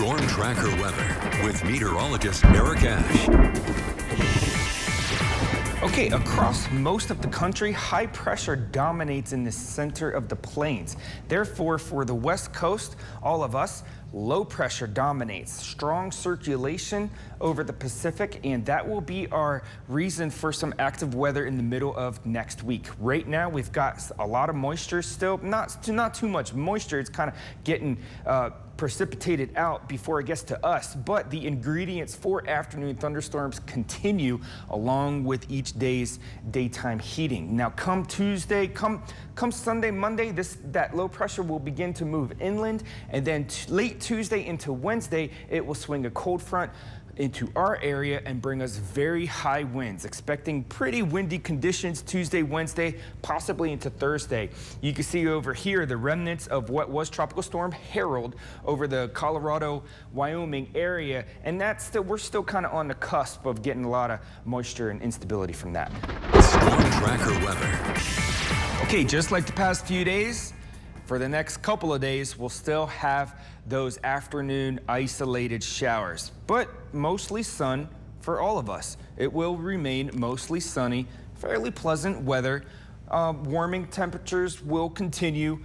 Storm Tracker weather with meteorologist Eric Ash. Okay, across most of the country, high pressure dominates in the center of the plains. Therefore, for the west coast, all of us, low pressure dominates. Strong circulation over the Pacific, and that will be our reason for some active weather in the middle of next week. Right now, we've got a lot of moisture still, not too much moisture. It's kind of getting precipitated out before it gets to us, but the ingredients for afternoon thunderstorms continue along with each day's daytime heating. Now come Tuesday, come Sunday, Monday, that low pressure will begin to move inland, and then late Tuesday into Wednesday, it will swing a cold front into our area and bring us very high winds. Expecting pretty windy conditions Tuesday, Wednesday, possibly into Thursday. You can see over here the remnants of what was Tropical Storm Harold over the Colorado, Wyoming area, and we're still kind of on the cusp of getting a lot of moisture and instability from that. Storm Tracker weather. Okay, just like the past few days, for the next couple of days, we'll still have those afternoon isolated showers, but mostly sun for all of us. It will remain mostly sunny, fairly pleasant weather. Warming temperatures will continue.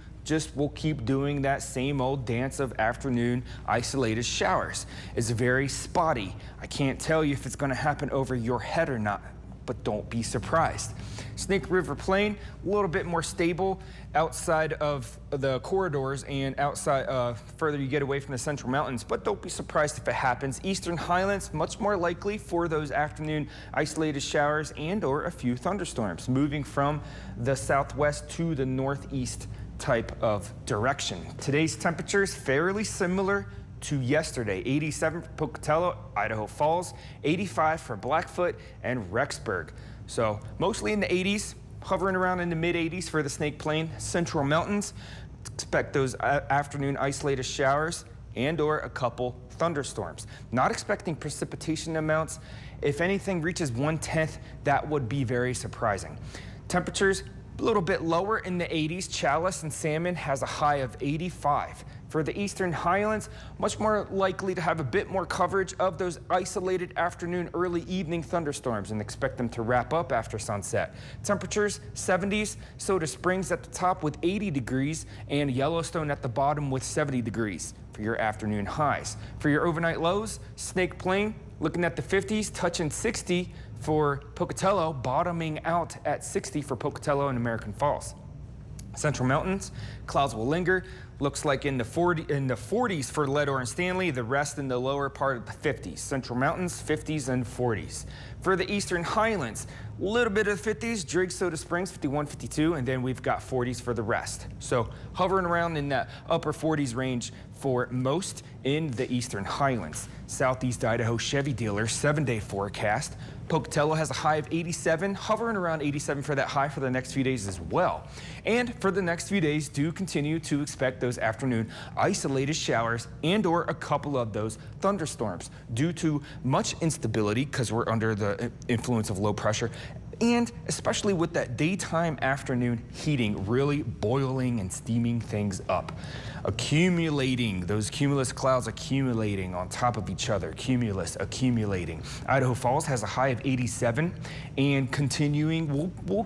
We'll keep doing that same old dance of afternoon isolated showers. It's very spotty. I can't tell you if it's going to happen over your head or not, but don't be surprised. Snake River Plain, a little bit more stable outside of the corridors and outside further you get away from the Central Mountains, but don't be surprised if it happens. Eastern Highlands, much more likely for those afternoon isolated showers and or a few thunderstorms moving from the southwest to the northeast type of direction. Today's temperatures fairly similar to yesterday. 87 for Pocatello, Idaho Falls, 85 for Blackfoot and Rexburg. So mostly in the 80s, hovering around in the mid 80s for the Snake Plain, Central Mountains. Expect those afternoon isolated showers and or a couple thunderstorms. Not expecting precipitation amounts. If anything reaches 1/10, that would be very surprising. Temperatures a little bit lower in the 80s. Chalice and Salmon has a high of 85. For the Eastern Highlands, much more likely to have a bit more coverage of those isolated afternoon, early evening thunderstorms and expect them to wrap up after sunset. Temperatures 70s, Soda Springs at the top with 80 degrees and Yellowstone at the bottom with 70 degrees for your afternoon highs. For your overnight lows, Snake Plain looking at the 50s, touching 60 for Pocatello, bottoming out at 60 for Pocatello and American Falls. Central Mountains, clouds will linger. Looks like in the 40s for Leadore and Stanley, the rest in the lower part of the 50s. Central Mountains, 50s and 40s. For the Eastern Highlands, a little bit of the 50s, Driggs, Soda Springs, 51, 52, and then we've got 40s for the rest. So hovering around in that upper 40s range for most in the Eastern Highlands. Southeast Idaho Chevy dealer, 7-day forecast. Pocatello has a high of 87, hovering around 87 for that high for the next few days as well. And for the next few days, do continue to expect those afternoon isolated showers and or a couple of those thunderstorms due to much instability because we're under the influence of low pressure. And especially with that daytime afternoon heating really boiling and steaming things up. Accumulating, those cumulus clouds accumulating on top of each other, cumulus accumulating. Idaho Falls has a high of 87 and continuing, we'll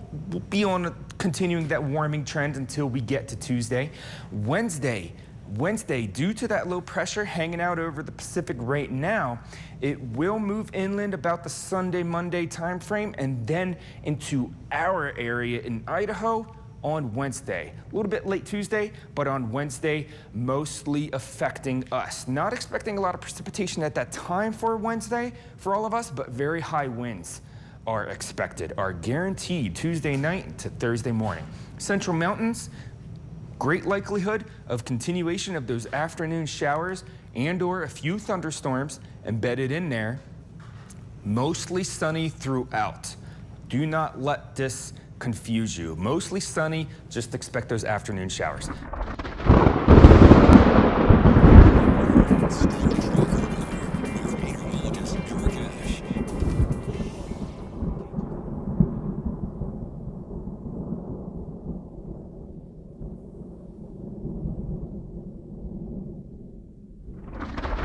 be on continuing that warming trend until we get to Tuesday. Wednesday, due to that low pressure hanging out over the Pacific right now, it will move inland about the Sunday, Monday time frame and then into our area in Idaho on Wednesday. A little bit late Tuesday, but on Wednesday, mostly affecting us. Not expecting a lot of precipitation at that time for Wednesday for all of us, but very high winds are expected, are guaranteed Tuesday night to Thursday morning. Central Mountains, great likelihood of continuation of those afternoon showers and or a few thunderstorms embedded in there. Mostly sunny throughout. Do not let this confuse you. Mostly sunny, just expect those afternoon showers.